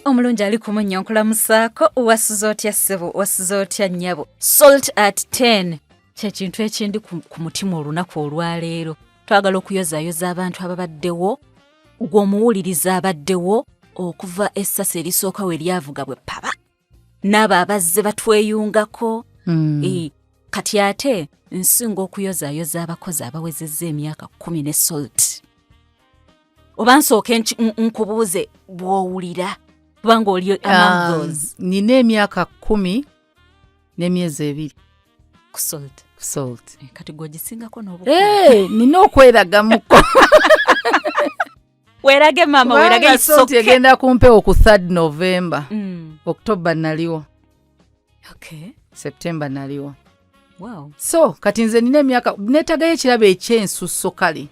omulungi ali ku munyo nkulamusaako wasuza otya ssebo wasuza otya nnyabo salt at 10 kyekintu ekindi ku mutima olunaku olwaleero twagala okuyozaayoza abantu ababaddewo gw'omuwuliriza abaddewo okuva essasa erisooka we lyavuga bwe paba n'abo abazze batweyungako kati ate nsinga okuyozaayoza abakozi abawezezza emyaka 10 ne salt oba nsooke nkubuuze bw'owulira kubanga oli among those. Nina emyaka 10 n'emyezi 2 ku salt. Kati gw'ogisingako n'obukulu. Nina okweragamuko. Weerage maama, weerage isoke. Salt egenda kumpewo ku 3 November. October naliwo. Okay. September naliwo. Wow. So, kati nze nina emyaka neetagayo ekirabo ekyensusso kale.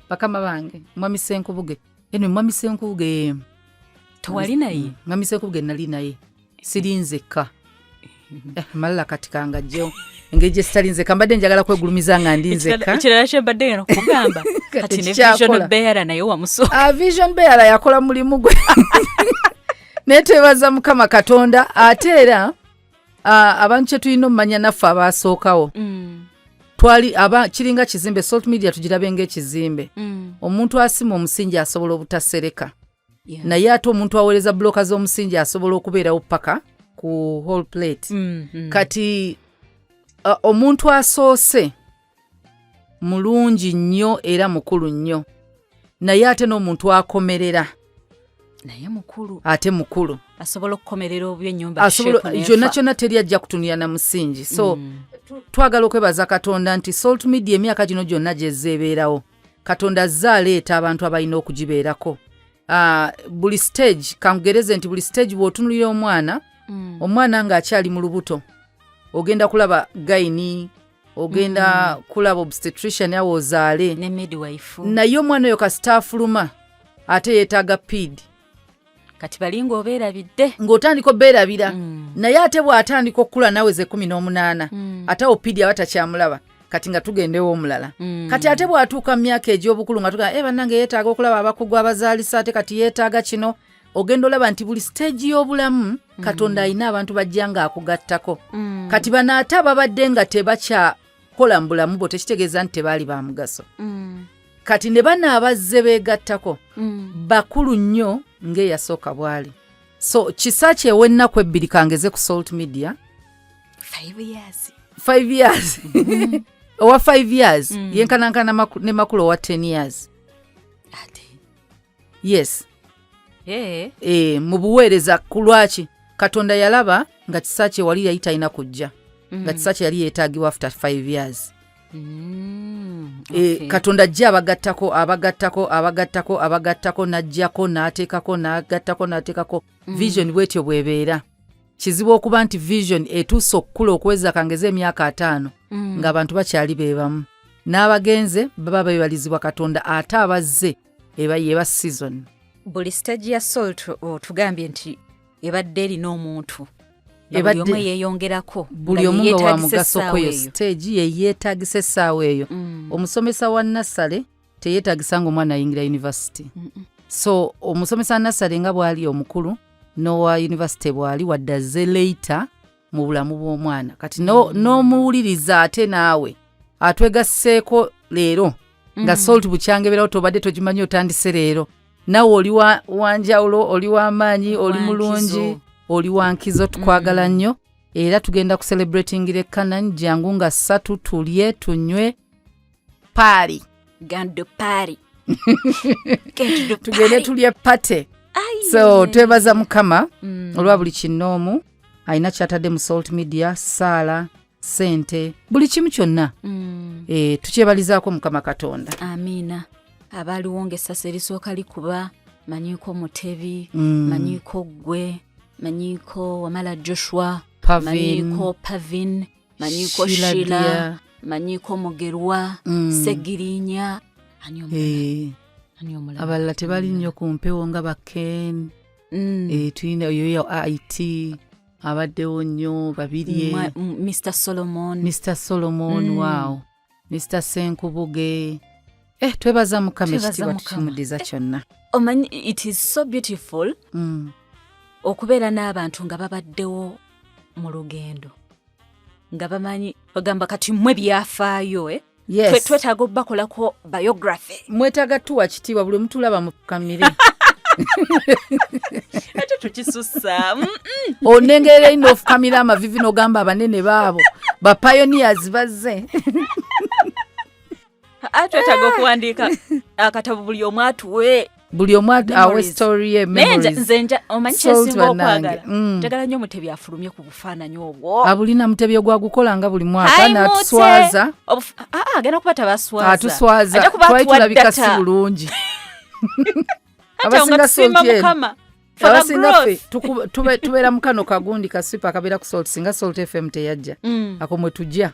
Bakama bange, mwami Senkubuge. Mwami Senkubuge. Tewali naye? Mwami Senkubuge nali naye. Sirinzeka. Malala kati kangajjewo. Engeri gye sitalinzeka mbadde njagala kwegulumiza nga ndinzeka. Ekirala kye mbadde ngeno kugamba. Kati ne Vision Bearer naye wamusooka. Vision Bearer yakola mulimu gwe. Neetwebaza Mukama Katonda ate era abantu kye tulina omumanya naffe abaasookawo. Twali kiringa kizimbe Salt Media tugirabe ng'ekizimbe. Omuntu asima omusingi asobola obutasereka. Naye ate omuntu aweereza bloka z'omusingi asobola okubeerawo paka ku whole plate. Kati omuntu asoose mulungi nnyo era mukulu nnyo. Naye ate n'omuntu akomerera. Naye mukulu. Ate mukulu. Asobola okukomerera obyennyumba kyonna kyonna teri ajja kutunira na musingi. So twagala okwebaza Katonda nti Salt Media emyaka gino gyonna gyezze ebeerawo. Katonda azze aleeta abantu abalina okugibeerako. Buli stage, kankugereze nti buli stage bw'otunulira omwana ng'akyali mu lubuto. Ogenda kulaba gayini, ogenda kulaba obstetrician awo ozaale. Ne midwife. Naye omwana oyo kasita afuluma ate yeetaaga PID. Kati balinga obeerabidde. Ng'otandika obeerabira. Naye ate bw'atandika okukula naweze 18. Ate opidi aba takyamulaba. Kati nga tugendewo omulala. Kati ate bw'atuuka mu myaka egy'obukulu nga tugamba bannange yeetaaga okulaba abakugu abazaalisa ate kati yeetaaga kino. Ogenda olaba nti buli stage y'obulamu Katonda alina abantu bajja nga akugattako. Kati bano ate ababadde nga tebakyakola mu bulamu bwo tekitegeeza nti tebaali ba mugaso. Kati ne bano abazze beegattako bakulu nnyo ng'eyasooka bwali. So kisa kyew'ennaku 2 kangeze ku Salt Media 5 years. Owa 5 years yenkanankana ne Makula owa 10 years. Yes. Mu buweereza ku lwaki Katonda yalaba nga kisa kye wali yali talina kujja. Nga kisa kye yali yeetaagibwa after 5 years. Katonda ajja abagattako n'ajjako n'ateekako. Vision bwetyo bwebeera. Kizibu okuba nti vision etuusa okukula okuweza kangeze emyaka 5 ng'abantu bakyali beebamu. N'abagenze baba beebalizibwa Katonda ate abazze eba season. Buli stage ya Salt tugambye nti ebadde erina omuntu. Buli omu yeeyongerako. Buli omu nga wa mugaso kweyo stage ye yeetaagisa essaawa eyo. Omusomesa wa Nassale teyeetaagisa ng'omwana ayingira university. So omusomesa Nassale nga bw'ali omukulu n'owa university bw'ali wadde azze later mu bulamu bw'omwana. Kati n'omuwuliriza ate naawe atwegasseeko leero nga Salt bukyangeberawo tobadde togimanyi otandise leero. Nawe oli wanjawulo, oli w'amaanyi, oli mulungi, oli wankizo tukwagala nnyo. Era tugenda ku celebratingira Kanani jangu nga 3 tulye tunywe party. Gando party. Tugende tulye pate. So twebaza Mukama olwa buli kinoomu alina kyatadde mu Salt Media, saala, sente, buli kimu kyonna. Tukyebalizaako Mukama Katonda. Amiina. Abaaliwo ng'essasa erisooka likuba manyiiko Mutebi, manyiiko gwe, manyiiko Wamala Joshua, manyiiko Pavin, manyiiko Sheila, manyiiko Mugerwa, Segirinya. Ani omulala? Abalala tebali nnyo ku mpewo nga baken. Tulina oyo IT abaddewo nnyo babiri. Mr. Solomon, wow. Mr. Senkubuge. Twebaza Mukama ekitiibwa tukimudiza kyonna. Omanyi, it is so beautiful. okubeera n'abantu nga babaddewo mu lugendo nga bamanyi bagamba kati mmwe byafaayo yes. twetaaga obbakolako biography mwetaaga tuwa kitiibwa buli mutulaba mukamire ate tukisussa onengerera ino ofukamira amavivi n'ogamba abanene baabo bapioneers bazze twetaaga okuwandiika akatabo buli omu atuwe buli omu awe story ye memories nze omanyi kyesinga okwagala njagala nnyo Mutebi afulumye ku bufaananyi obwo abulina Mutebi ogwagukola nga buli mwaka n'atuswaza agenda kuba tabaswaza atuswaza twali tulabika si bulungi abasinga ffe tubeera mu kano kagundi kasipa akabeera ku Salt singa Salt FM teyajja ako mwe tujja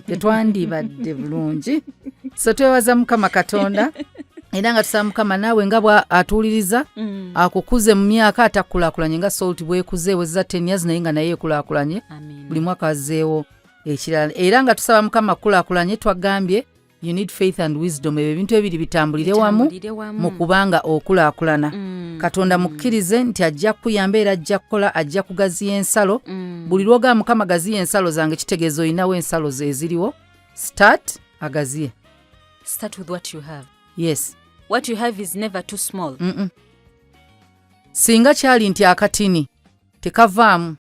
tetwandibadde bulungi so twebaza Mukama Katonda era nga tusaba Mukama naawe nga bwa atuuliriza akukuze mu myaka atakulaakulanye nga Salt bwekuze wezza 10 years naye nga naye ekulaakulanye buli mwaka azeewo ekirala era nga tusaba Mukama kulaakulanye twagambye you need faith and wisdom ebintu ebiri bitambulire wamu mu kubanga okulaakulana Katonda mukkirize nti ajja kuyamba era ajja kukola ajja kugaziya ensalo buli lwoga Mukama gaziya ensalo zange kitegeeza olinawo ensalo ze eziriwo start agaziye start with what you have yes what you have is never too small singa kyali nti akatini tekavaamu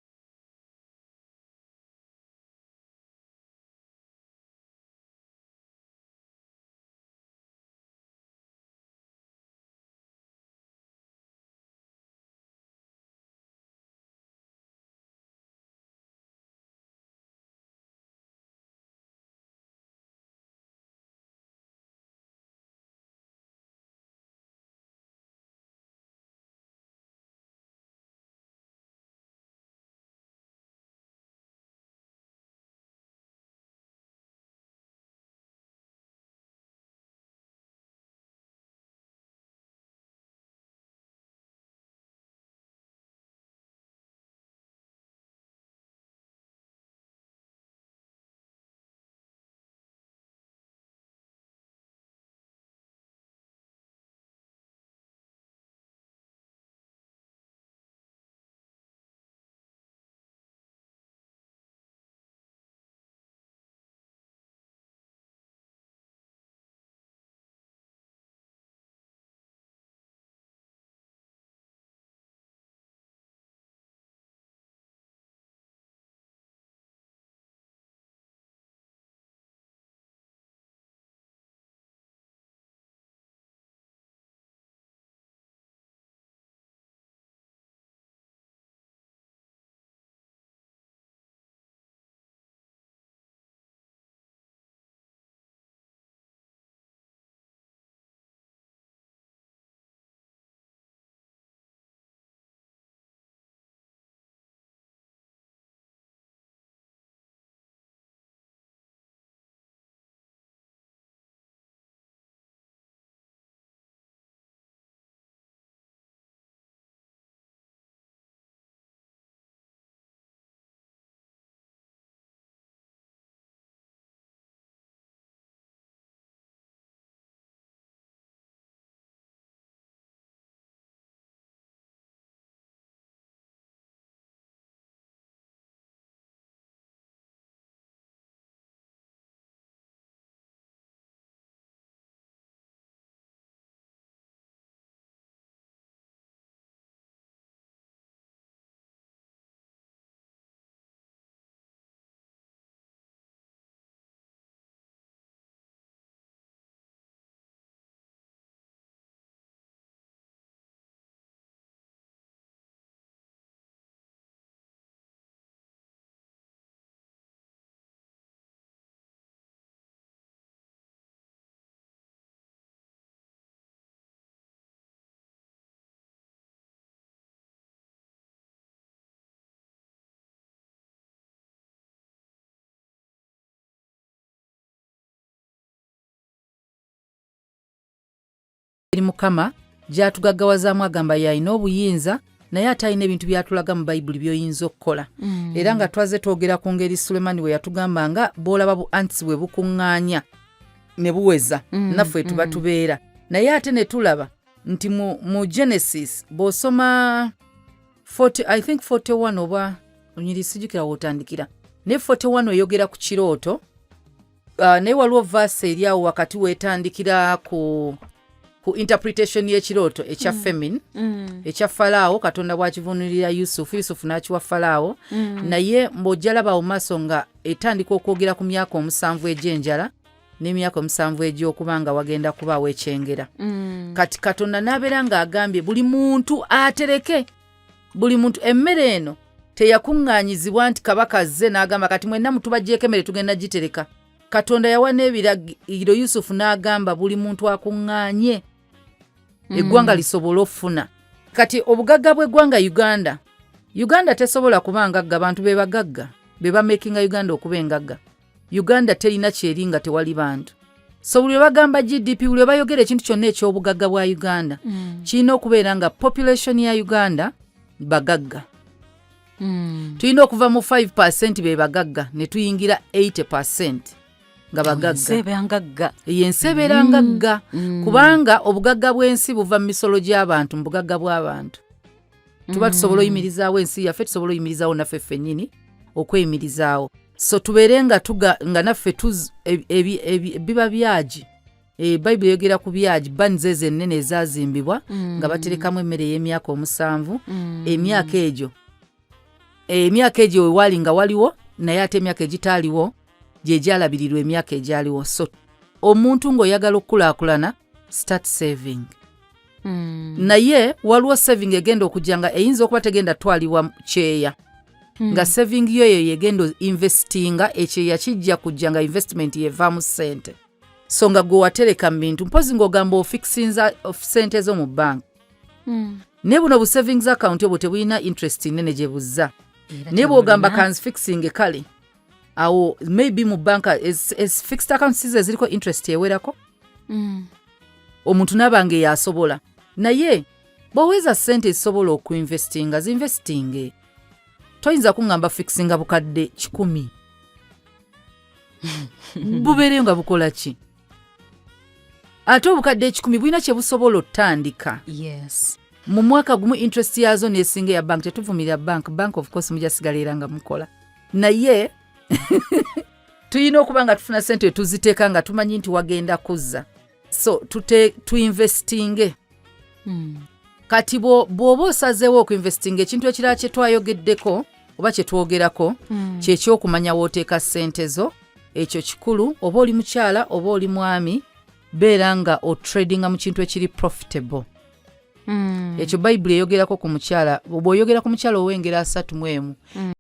Mukama gyatugagawazaamu agamba yalina obuyinza naye ate alina ebintu byatulaga mu Bayibuli by'oyinza okukola era nga twaze twogera ku ngeri Sulemaani we yatugamba nga bw'olaba bu ants bwe bukuŋŋaanya ne buweza naffe tuba tubeera naye ate ne tulaba nti mu Genesis bw'osoma I think 41 oba onyiri sijukira wotandikira ne 41 oyogera ku kirooto naye waliwo verse eri awo wakati wetandikira ku interpretation y'ekirooto ekya femin ekya falaawo katonda bw'akivunulira yusufu n'akiwa falaawo naye mbw'ojjalaba mu maaso nga etandika okwogera ku myaka 7 egy'enjala n'emyaka 7 egy'okuba nga wagenda kubaawo ekyengera kati katonda n'abeera ng'agambye buli muntu atereke buli muntu emmere eno teyakuŋŋaanyizibwa nti kabaka azze n'agamba kati mwenna mutubaggyeko emmere tugenda gitereka katonda yawa n'ebiragiro yusufu n'agamba buli muntu akuŋŋaanye eggwanga lisobole okufuna kati obugagga bw'eggwanga uganda tesobola kuba ngagga abantu be bagagga be bamakinga uganda okuba engagga uganda terina kyeri nga tewali bantu so buli bagamba gdp buli bayogera ekintu kyonna eky'obugagga bwa uganda kirina okubeera nga population ya uganda bagagga tulina okuva mu 5% be bagagga ne tuyingira 80% nga bagagga yensi ebeera ngagga kubanga obugagga bw'ensi buva mu misolo gy'abantu mu bugagga bw'abantu tuba tusobola oyimirizaawo ensi yaffe tusobola oyimirizaawo naffe ffennyini okweyimirizaawo so tubeere nga naffe biba byagi bayibuli yogera ku byagi banizo ezo ennene ezazimbibwa nga baterekamu emmere y'emyaka 7 emyaka egyo wewaali nga waliwo naye ate emyaka egitaaliwo gye gyalabirirwa emyaka egyaliwo so omuntu ng'oyagala okukulaakulana start saving naye waliwo saving egenda okujja nga eyinza okuba tegenda twaliwa kyeya nga saving yoyo yegenda investinga ekyeya kijja kujja nga investment yevaamu ssente so nga gwe watereka mu bintu mpozi ng'ogamba ofikisinza ssente zo mu banka naye buno bu savings account obwo tebulina interest nene gye buzza naye bw'ogamba kanzifixinge kale awo maybe mu banka as fixed account size ziriko interest ewerako omuntu n'abange yasobola naye bw'oweza ssente ezisobola okuinvestinga zinvestinge toyinza kuŋŋamba fixinga bukadde 100 bubeereyo nga bukola ki ate obukadde 10 bulina kye busobola otandika mu mwaka gumu interest yazo nesinga ya bank tetuvumirira bank of course mujasigala era nga mukola naye tuyina okuba nga tufuna ssente tuziteeka nga tumanyi nti wagenda kuzza so tuinvestinge kati bw'oba osazeewo okuinvestinga ekintu ekirala kye twayogeddeko oba kye twogerako kyekyokumanya wooteeka ssente zo ekyo kikulu oba oli mukyala oba oli mwami beera nga otradinga mu kintu ekiri profitable ekyo bayibuli eyogerako ku mukyala bw'oyogera ku mukyala ow'engeri 31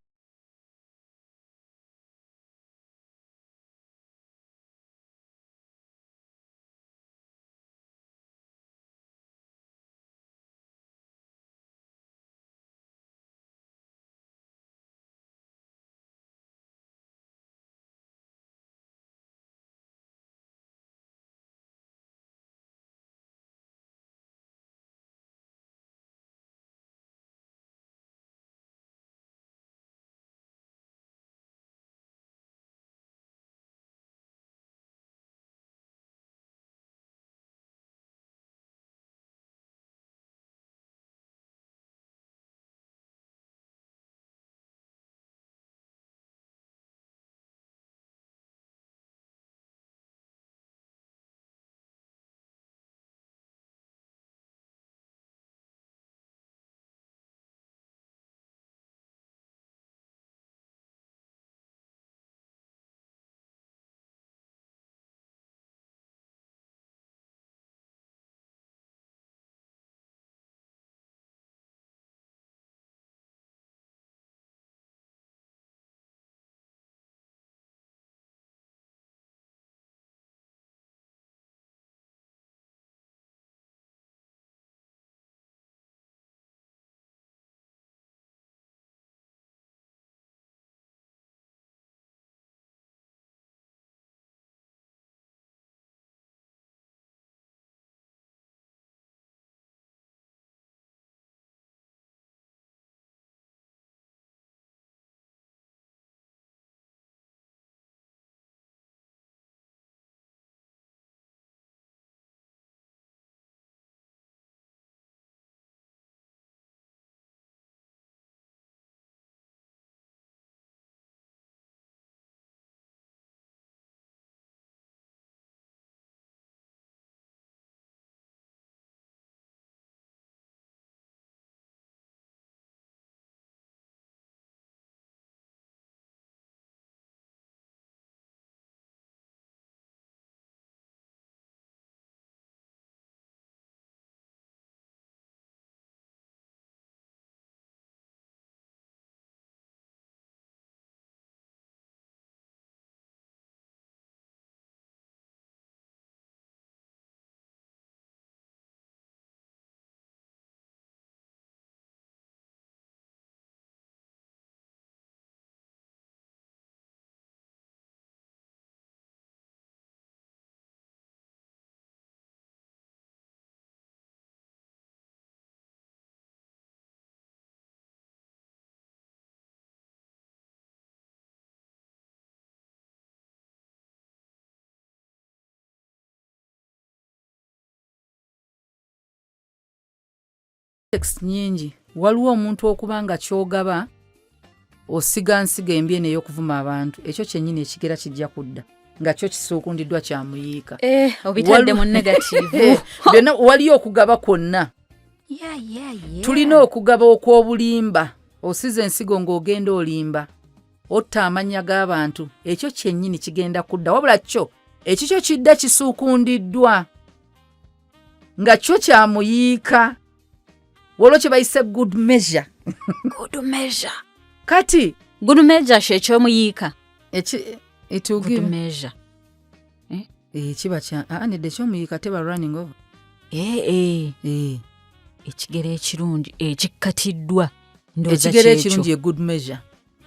text nyingi waliwo omuntu okuba nga kyogaba osiga nsiga embi eno ey'okuvuma abantu ekyo kyennyini ekigera kijja kudda nga kyo kisuukundiddwa kyamuyiika obitadde mu negative byonna waliyo okugaba kwonna tulina okugaba okw'obulimba osiza ensigo ng'ogenda olimba otta amannya g'abantu ekyo kyennyini kigenda kudda wabula kyo ekikyo kidda kisuukundiddwa nga kyo kyamuyiika waliwo kye bayise good measure kati good measure kyekyomuyiika good measure kiba nedde ekyomuyiika teba running over ekigero ekirungi ekikkatiddwa ekigero ekirungi ye good measure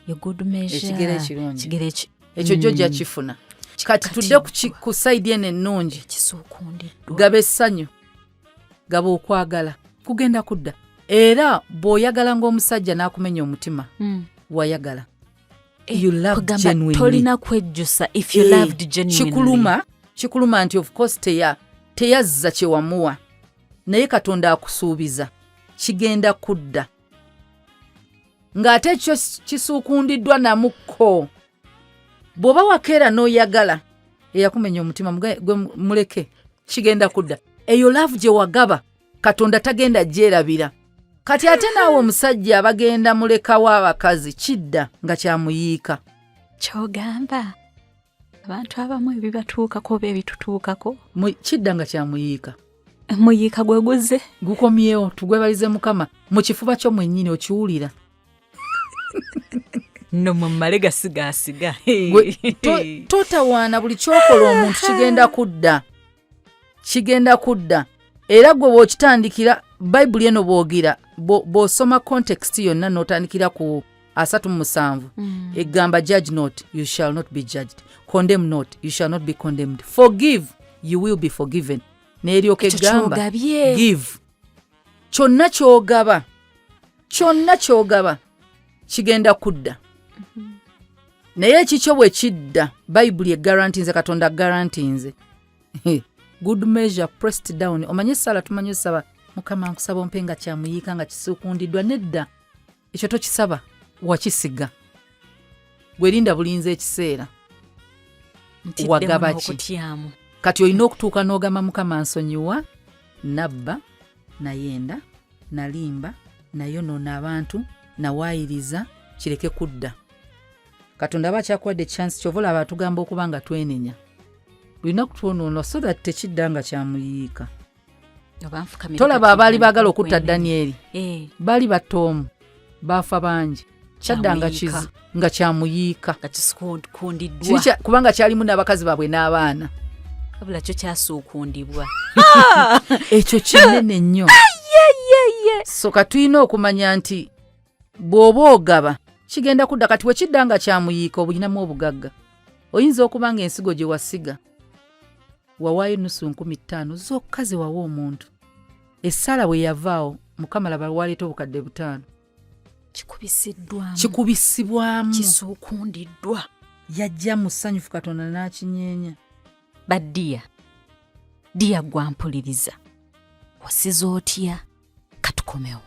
ekigero ekirungi ekyo jjojja kifuna kati tudde ku sayidi eno ennungi gaba essanyu gaba okwagala kugenda kudda era bw'oyagala ng'omusajja n'akumenya omutima wayagala tolina kwejjusa if you loved genuinely kikuluma nti of course teyazza kye wamuwa naye katonda akusuubiza kigenda kudda ng'ate ekyo kisuukundiddwa namukko bw'oba wakeera n'oyagala eyakumenya omutima gwe muleke kigenda kudda eyo laavu gye wagaba katonda tagenda gyerabira kati ate naawe omusajja abagenda mulekawo abakazi kidda nga kyamuyiika kyogamba abantu abamu ebibatuukako oba ebitutuukako kidda nga kyamuyiika muyiika gwe guze gukomyewo tugwebalize mukama mu kifuba kyo mwennyini okiwulira no mumale gasigasiga totawaana buli kyokola omuntu kigenda kudda era gwe bw'okitandikira bayibuli eno bw'ogira bw'osoma context yonna n'otandikira ku 37 egamba judge not you shall not be judged condemn not you shall not be condemned forgive you will be forgiven n'eryoka egamba give kyonna kyogaba kigenda kudda naye ekikyo bwe kidda bayibuli egarantinze katonda garantinze good measure pressed down omanye Sala tumanye osaba mukama nkusaba ompe nga kyamuyiika nga kisuukundiddwa nedda ekyo tokisaba wakisiga gwerinda bulinze ekiseera wagaba ki kati olina okutuuka n'ogamba mukama nsonyiwa nabba nayenda nalimba nayonoona abantu nawaayiriza kireke kudda katonda aba akyakuwadde chance kyovola abatugamba okuba nga twenenya tulina kutwonoona so that tekidda nga kyamuyiika tolaba abaali baagala okutta Danyeri baali batoomu baafa bangi kyadda nga kyamuyiika kubanga kyalimu n'abakazi baabwe n'abaana kabula kyo kyasuukundibwa ekyo kinene nnyo so katulina okumanya nti bw'oba ogaba kigenda kudda kati wekidda nga kyamuyiika obulinamu obugagga oyinza okuba nga ensigo gye wasiga wawaayo nusu 15,000 zokka ze wawa omuntu essaala bwe yavaawo mukama laba waleeta obukadde 5 kikubisibwamu kisuukundiddwa yajja musanyufu katonda n'akinyeenya baddiya gwampuliriza wasiza otya katukomewo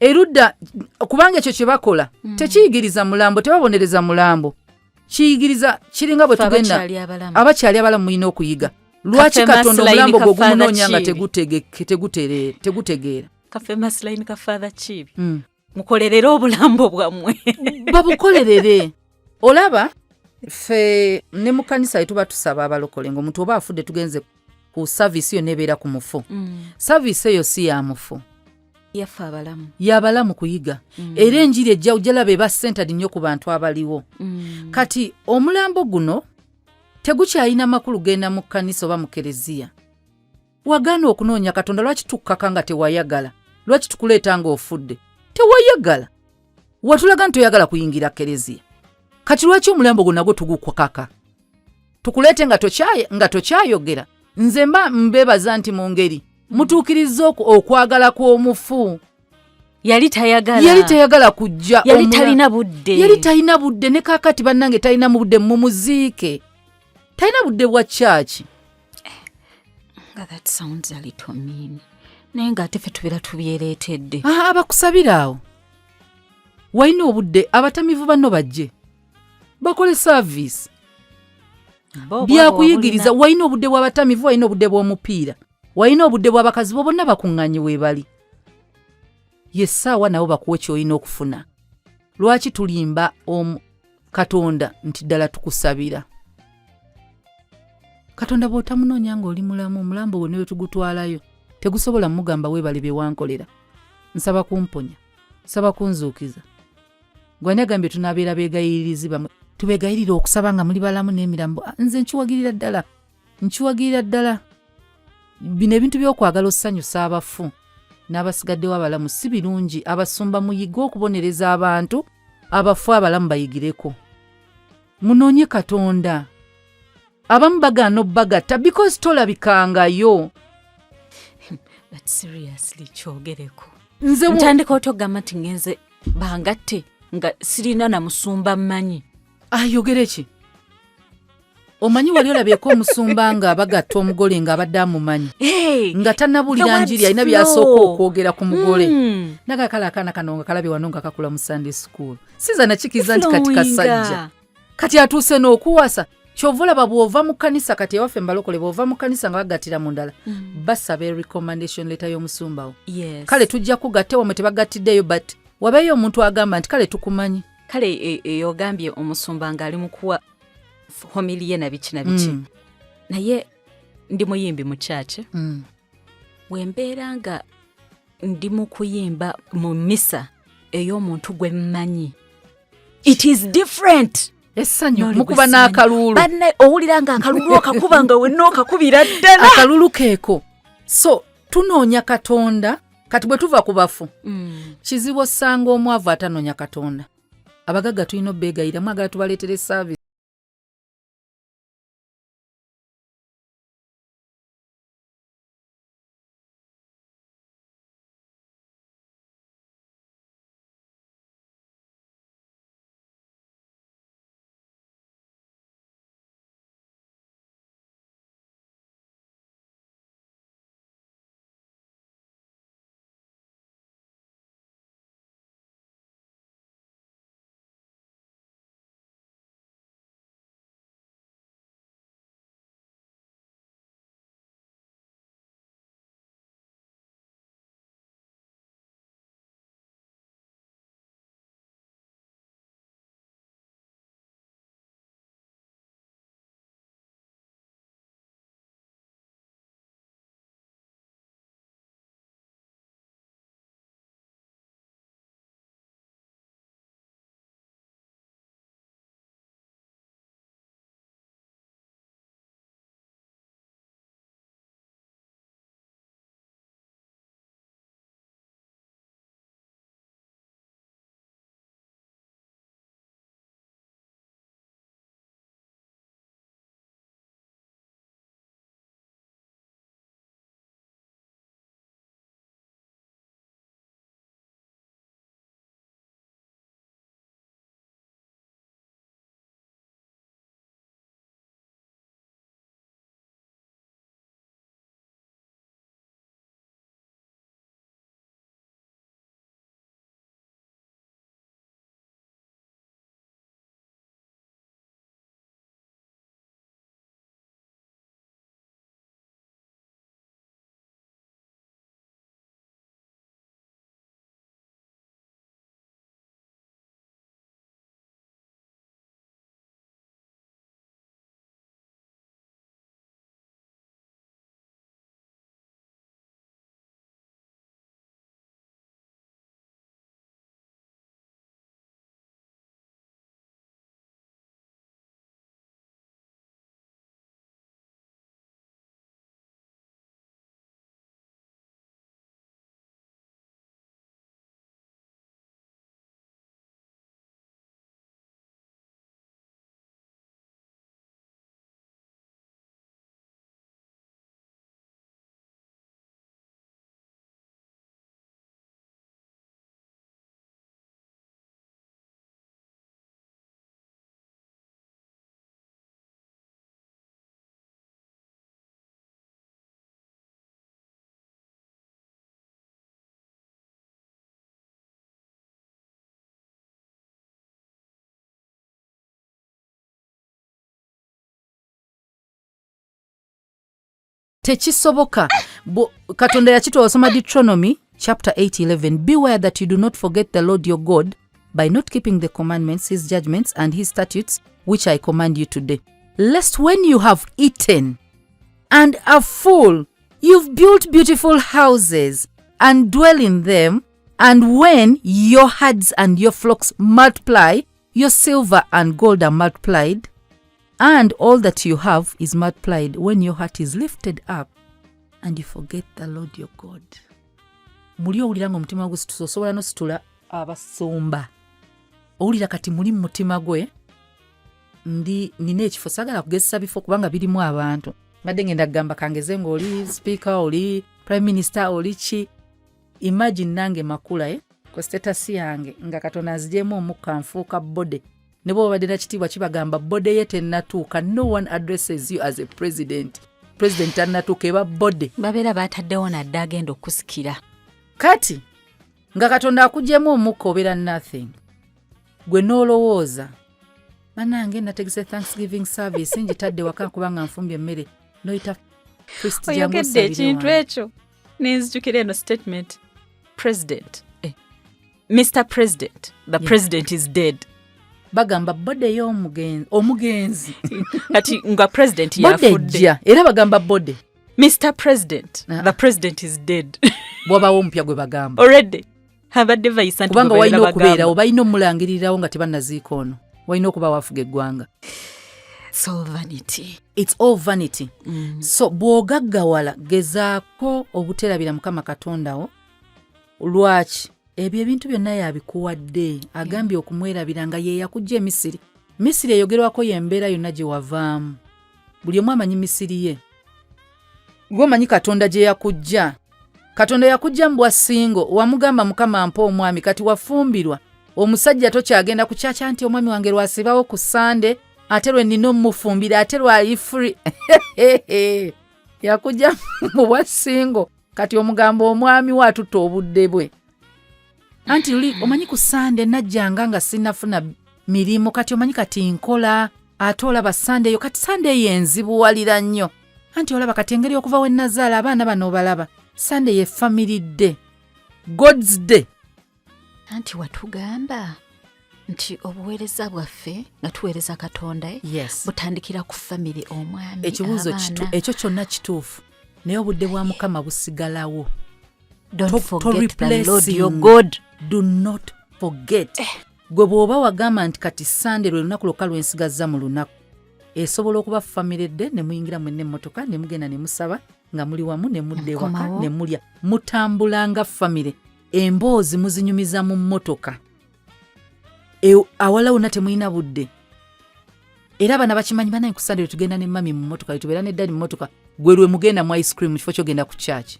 erudda kubanga ekyo kye bakola tekiyigiriza mulambo, tebabonereza mulambo, kiyigiriza kiringa bwe tugenda abakyali abalamu mulina okuyiga. Lwaki Katonda omulambo gwe gumunoonya nga tegutegeera? Famous line ka Father Chibi. Mukolerere obulambo bwammwe. Babukolerere. Olaba ffe ne mu kanisa yetuba tusaba abalokole ng'omuntu oba afudde tugenze ku service yo nebeera ku mufu. Service eyo si ya mufu. Yafa abalamu. Yabalamu kuyiga. Era enjiri ejja ojala be ba centered nnyo ku bantu abaliwo. Kati omulambo guno tegukyalina makulu genda mu kanisa oba mu kereziya. Wagaana okunoonya Katonda, lwaki tukkaka nga tewayagala? Lwaki tukuleeta nga ofudde? Tewayagala. Watulaga nti oyagala kuyingira kereziya. Kati lwaki omulambo gwo nagwo tugukwakaka? Tukuleete nga tokyayogera. Nze mbebaza nti mu ngeri mutuukiriza okwagala kw'omufu. Yali tayagala kujja. Yali talina budde. Ne kaakati bannange talina budde mumuziike. Talina budde bwa kyaki. That sounds a little mean. Naye ng'ate ffe tubeera tubyereetedde. Abakusabira awo. Walina obudde abatamivu banno bajje. Bakole service. Byakuyigiriza. Walina obudde bw'abatamivu, walina obudde bw'omupiira. Walina obudde bw'abakazi bo bonna bakuŋŋaanye weebali. Yessaawa nabo bakuwe ky'olina okufuna. Lwaki tulimba Katonda nti ddala tukusabira? Katonda bw'otamunoonya ng'oli mulamu, omulambo gwo ne we tugutwalayo tegusobola mugamba weebale bye wankolera. Nsaba kumponya, nsaba kunzuukiza. Gwe negambye tunaabeera beegayiririzi bamwe. Tubeegayirire okusaba nga muli balamu n'emirambo. Nze nkiwagirira ddala. Bino ebintu by'okwagala osanyusa abafu n'abasigaddewo abalamu si birungi. Abasumba muyige okubonereza abantu, abafu abalamu bayigireko. Munoonye Katonda. Abamu bagaana obbagatta because tolabikangayo. But seriously kyogereko. Nze ntandika otogamba nti ngenze bangatte nga sirina na musumba mmanyi. Ayogere ki? Omanyi wali olabyeko omusumba nga bagatta omugole nga abadde amumanyi. Nga tannabulira njiri alina byasooka okwogera ku mugole. Nagakala akaana kano nga kalabye wano nga kakula mu Sunday school. Siza nakikiza nti kati kasajja. Kati atuuse n'okuwasa. Kyovula bw'ova mu kanisa kati ewaffe mbalokole bw'ova mu kanisa nga bagattira mu ndala. Basaba recommendation letter y'omusumbawo. Kale tujja kugatte wamwe tebagattiddeyo but wabeeyo omuntu agamba nti kale tukumanyi. Kale eyogambye omusumba ng'ali mu kuwa homiliye na biki. Naye ndi muyimbi mu church. Wembeera nga ndi mu kuyimba mu misa ey'omuntu gwe mmanyi. It is different. Essanyu mukuba n'akalulu. Banne owulira nga akalulu okakuba nga wenna okakubira ddala. Akalulu keeko. So tunoonya Katonda kati bwe tuva ku bafu. Kizibu osanga omwavu atanoonya Katonda. Abagagga tulina obbeegayira mwagala tubaleetere service. tekisoboka. Katonda yakituwa osoma Deuteronomy chapter 8:11, beware that you do not forget the Lord your God by not keeping the commandments, his judgments, and his statutes, which I command you today, lest when you have eaten and are full, you've built beautiful houses and dwell in them, and when your herds and your flocks multiply, your silver and gold are multiplied, and all that you have is multiplied, when your heart is lifted up and you forget the Lord your God. Muli owulira nga omutima gwe situsa, osobola nositula abasumba. Owulira kati muli mu mutima gwe, nina ekifo, sagala kugezesa bifo kubanga birimu abantu. Mbadde ngenda kugamba kangeze ng'oli speaker, oli prime minister, oli ki. Imagine nange Makula ku status yange nga Katonda azijemu omukka nfuuka bode. Ne bw'oba badde na kitiibwa kibagamba bode ye tennatuuka. No one addresses you as a president. President annatuuka eba bode. Babeera baataddewo nadde agenda okusikira. Kati nga Katonda akugjemu omukka obeera nothing. Gwe n'olowooza. Bannange nategese Thanksgiving service njitadde waka kubanga nfumbye emmere. Noyita Kristi jangu sabire. Oyogedde ekintu ekyo. Nenzijukira eno statement. President. Mr. President. The president is dead. Bagamba bode omugenzi. Kati nga president yafudde. Era bagamba bode. Mr. President. The president is dead. Bwabawo omupya gwe bagamba. Already. Abadde bayisa nti kubanga walina okubeera obalina omulangirirawo nga tebannaziiko ono. Walina okuba wafuga eggwanga. It's all vanity. It's all vanity. So bw'ogaggawala gezaako obuterabira Mukama Katondawo. Lwaki? Ebyo ebintu byonna yabikuwadde. Agambye okumwerabira nga ye yakujja Misiri. Misiri eyogerwako y'embeera yonna gye wavaamu. Buli omu amanyi Misiri ye. Gwe omanyi Katonda gye yakujja. Katonda yakujja mu bwasingo, wamugamba Mukama mpa omwami, kati wafumbirwa. Omusajja tokyagenda ku kyakya nti omwami wange lwasibawo ku Sande, ate lwe nnina omufumbira, ate lwali free. Yakujja mu bwasingo, kati omugamba omwami we atutta obudde bwe. Anti luli omanyi ku Sande najjanga nga sinnafuna mirimu, kati omanyi kati nkola, ate olaba Sande eyo, kati Sande yenzibuwalira nnyo. Anti olaba kati engeri okuva we nazaala abaana bano balaba. Sunday ye family day. God's day. Anti watugamba nti obuweereza bwaffe nga tuweereza Katonda butandikira ku family omwami. Ekibuuzo ekyo kyonna kituufu. Naye obudde bwa Mukama busigalawo. Don't forget the Lord your God. Do not forget. Gwe bw'oba wagamba nti kati Sunday lwe lunaku lwokka lwensigazza mu lunaku. Esobola okuba family day ne muyingira mwenne emmotoka ne mugenda ne musaba nga muli wamu ne mudde waka ne mulya. Mutambulanga family. Emboozi muzinyumiza mu mmotoka. Awala wonna temulina budde. Era bana bakimanyi banaye ku Sunday tugenda ne mami mu mmotoka, tubeera ne daddy mu mmotoka. Gwe lwe mugenda mu ice cream mu kifo ky'ogenda ku church.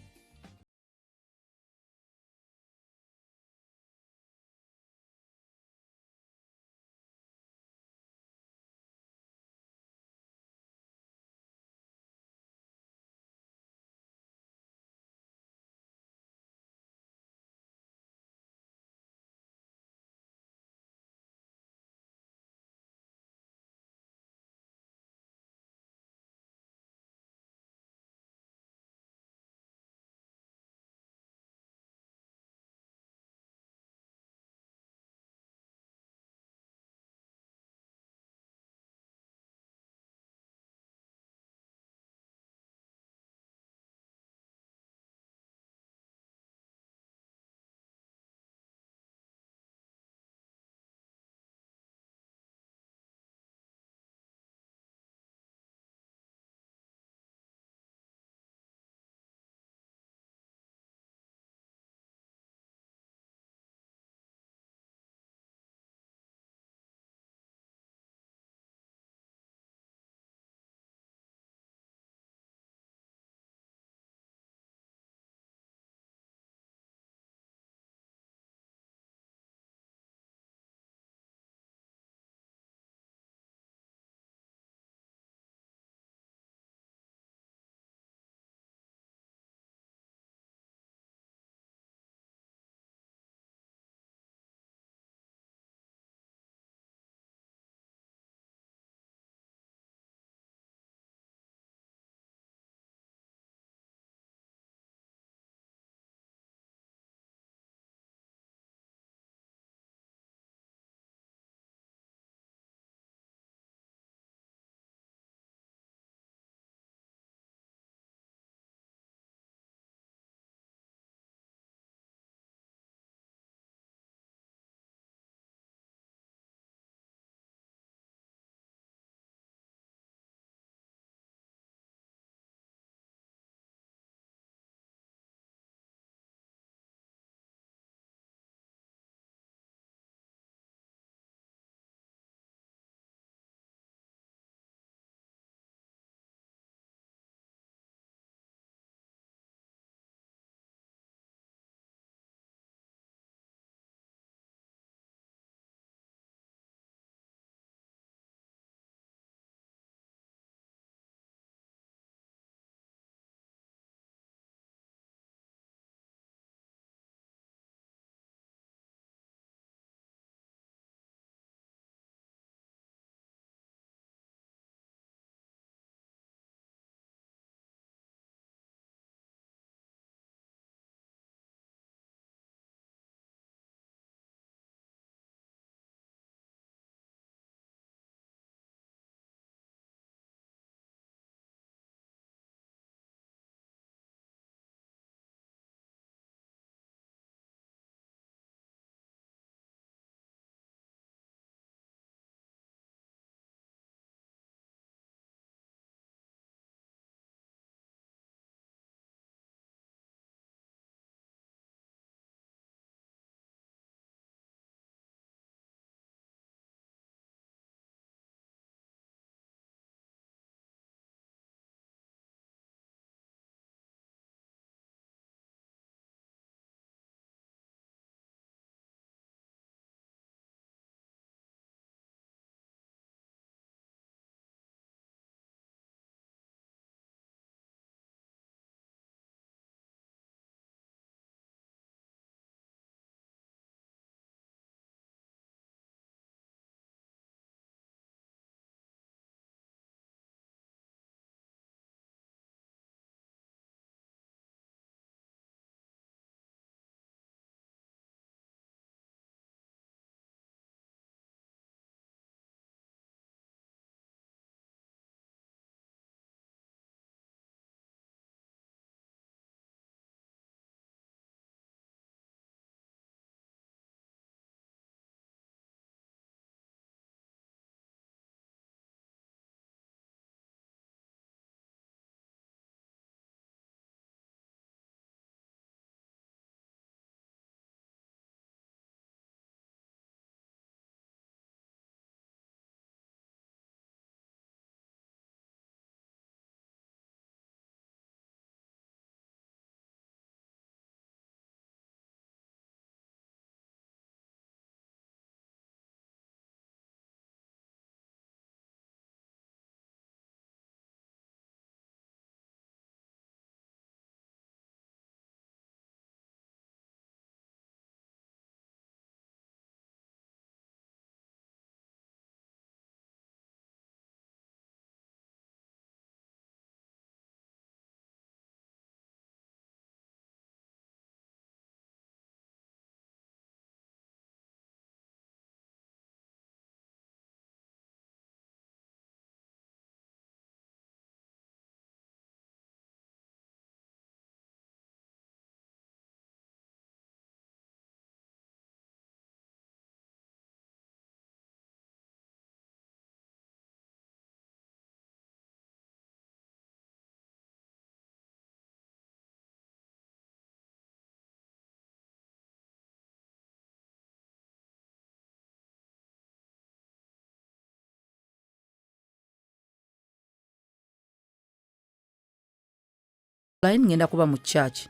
line ngenda kuba mu church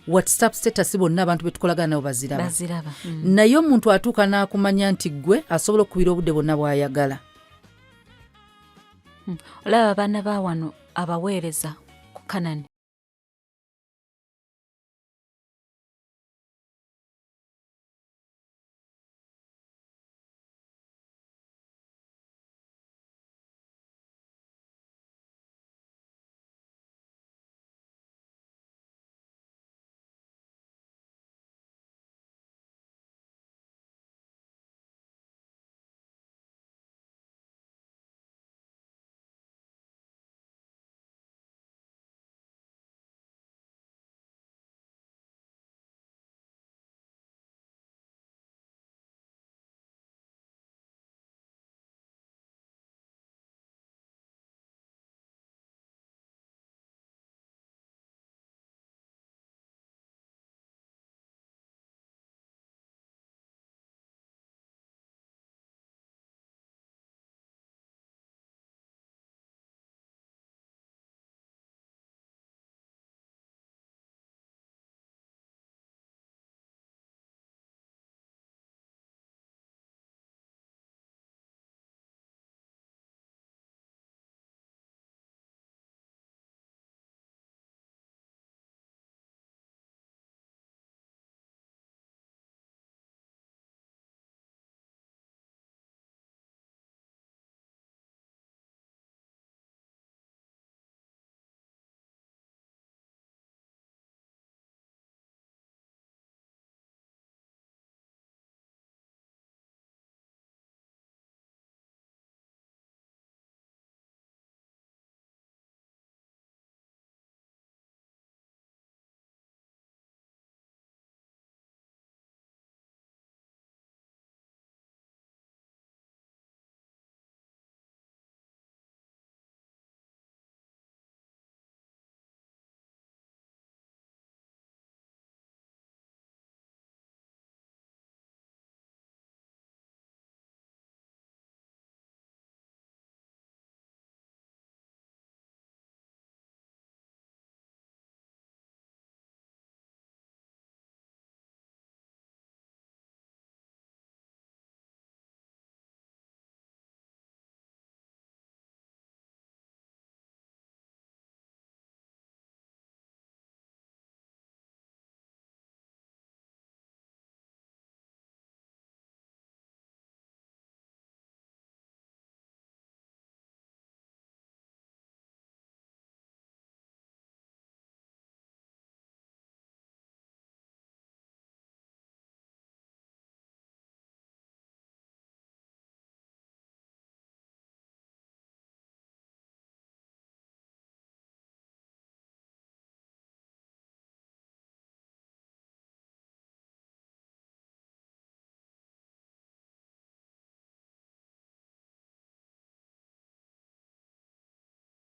WhatsApp status bonna abantu betukolagana nabo baziraba naye omuntu atuuka n'akumanya nti gwe asobola okubira obudde bonna bw'ayagala. Olaba abaana ba wano abaweereza ku Kanani.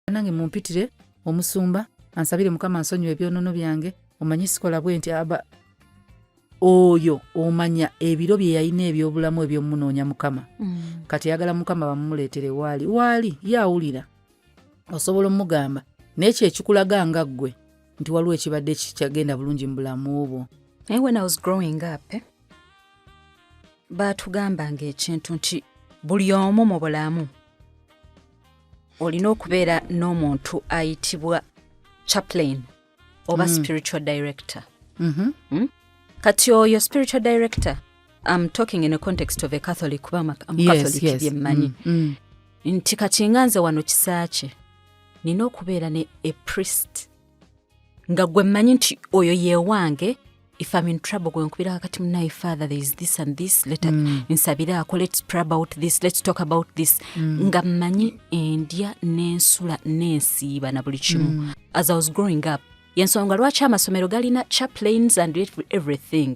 Nange mumpitire omusumba ansabire Mukama ansonyiwe ebyonoono byange omanyi sikola bwe nti aba oyo omanya ebiro bye yalina ebyobulamu ebyomunoonya Mukama kati yagala Mukama bamumuleetere waali yawulira osobola omugamba n'ekyo ekikulaga nga ggwe nti waliwo ekibadde kikyagenda bulungi mu bulamu bwo. When I was growing up baatugambanga ekintu nti buli omu mu bulamu olina okubeera n'omuntu ayitibwa chaplain oba spiritual director. Kati oyo spiritual director, I'm talking in a context of a Catholic kuba Catholic byemmanyi nti kati nga nze wano kisaache nina okubeera ne a priest nga gwe mmanyi nti oyo yewange. If I'm in trouble gwe nkubira kakati munayi father there is this and this nsabiraako let's pray about this, let's talk about this nga mmanyi endya n'ensula n'ensiiba na buli kimu. As I was growing up yensonga lwaki amasomero galina chaplains and everything.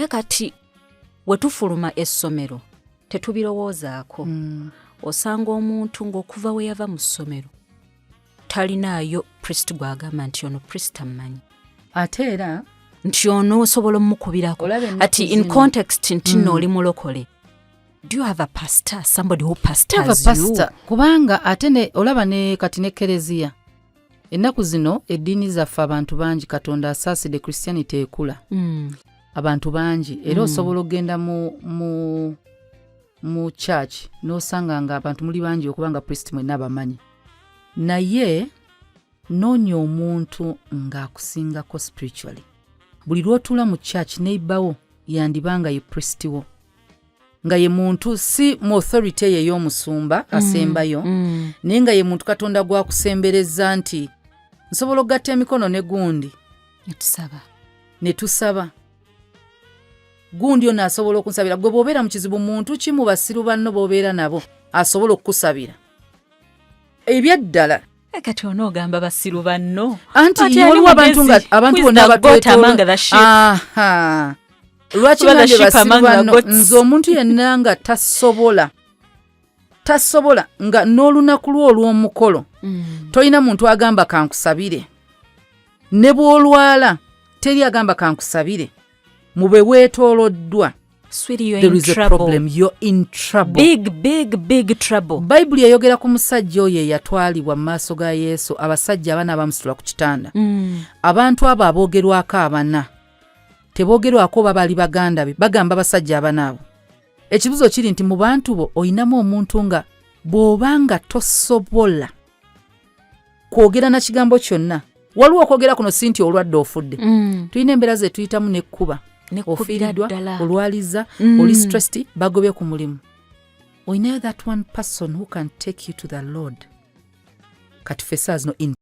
Kati wetufuluma essomero tetubirowoozaako. Osanga omuntu ng'okuva we yava mu ssomero talinaayo priest gwagamba nti ono priest ammanyi ate era nti ono osobola omukubirako ati in context nti nno oli mulokole. Do you have a pastor, somebody who pastors you? Kubanga ate ne olaba ne kati ne kereziya ennaku zino eddiini zaffe abantu bangi Katonda asaasidde Christianity ekula abantu bangi era osobola okgenda mu church n'osanga nga abantu muli bangi okuba nga priest mwenna abamanyi naye noonya omuntu ng'akusingako spiritually buli lw'otuula mu church neighbour wo yandibanga ye priest wo nga ye muntu si mu authority ey'omusumba asembayo naye nga ye muntu Katonda gwakusembereza nti nsobola okugatta emikono ne gundi ne tusaba gundi ono asobola okunsabira gwe bw'obeera mu kizibu muntu ki mu basiru banno b'obeera nabo asobola okukusabira ebyaddala kati onoogamba basiru banno anti waliwo abantu bonna abatwetoola lwaki ngange basiru banno nze omuntu yenna nga tasobola nga n'olunaku lwo olw'omukolo tolina muntu agamba kankusabire ne bw'olwala teri agamba kankusabire mube weetooloddwa there is a problem, you're in trouble. Big trouble. Bayibuli yayogera ku musajja oyo eyatwalibwa mu maaso ga Yesu abasajja abana abamusitula ku kitanda abantu abo aboogerwako abana teboogerwako babali baganda be bagamba abasajja abana abo ekibuzo kiri nti mu bantu bo oyinamu omuntu nga bw'obanga tosobola kwogera na kigambo kyonna waliwo okwogera kuno si nti olwadde ofudde tulina embeera ze tuyitamu nekkuba ofiiriddwa olwaliza oli stressed bagobye ku mulimu oyinayo that one person who can take you to the Lord kati fesa zino in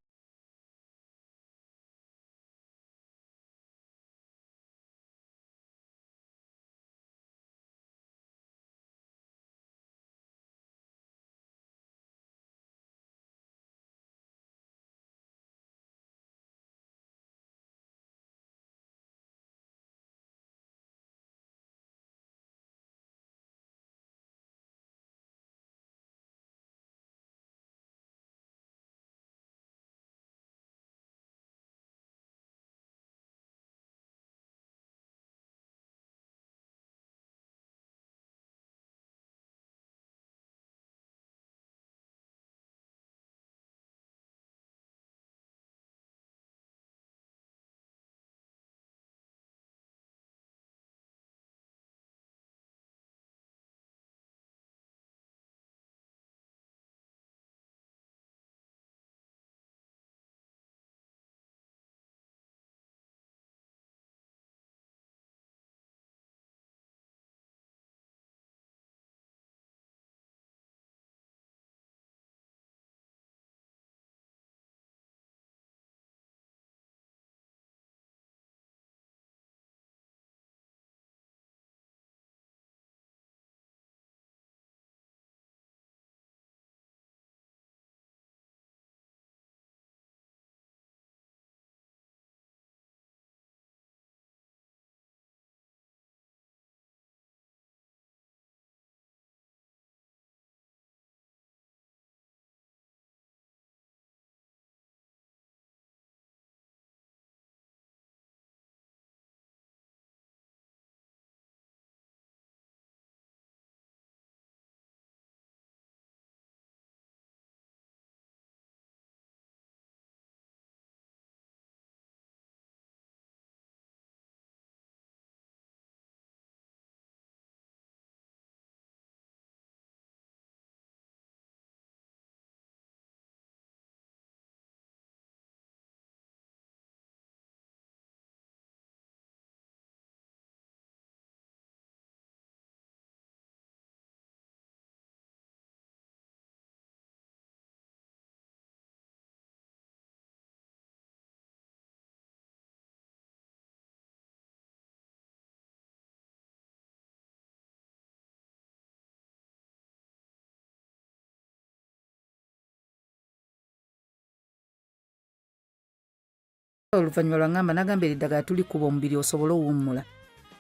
oluvannyuma lwangamba nagamba eddagala tulikuba omubiri osobole owummula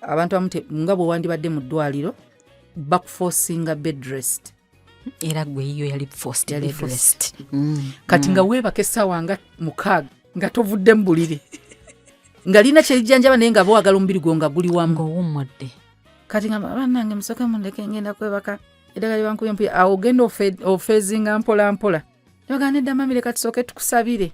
abantu abamu nga bwe wandibadde mu ddwaliro bakuforcinga bed rest era gwe iyo yali forced bed rest kati nga weebaka essaawa nga 6 nga tovudde mu buliri nga lina kyejjanjaba naye nga bwagala omubiri gwo nga guli wamu ng'owummudde kati nga bannange musooke mundeke ngenda kwebaka eddagala lyebankubye awo ogenda ofeezinga mpola mpola nebagala nedda mami leka tusooke tukusabire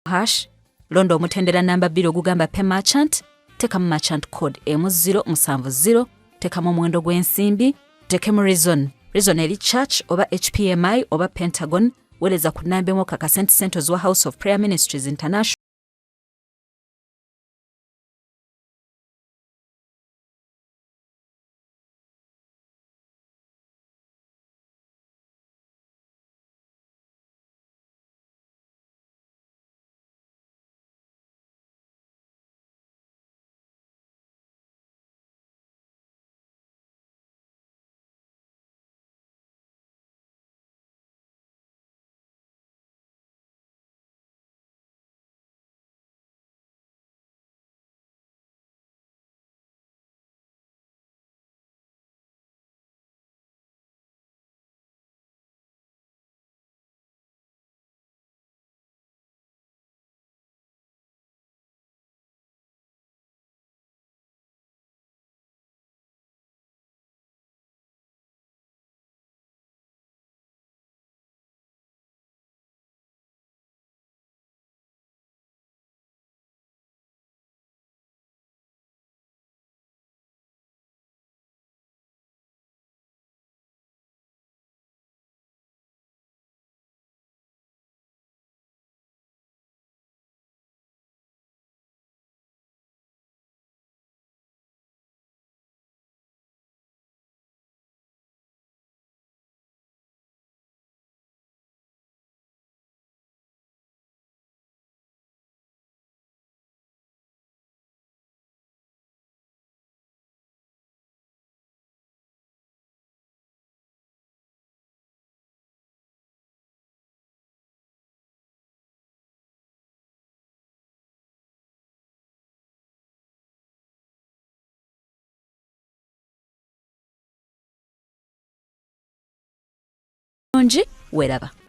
hash londa omutendera namba 2 ogugamba pay merchant, tekamu merchant code M070, tekamu omuwendo gw'ensimbi, tekemu reason eri church oba HPMI oba Pentagon, weleza ku namba emu okaka sente ozwa House of Prayer Ministries International. Weraba.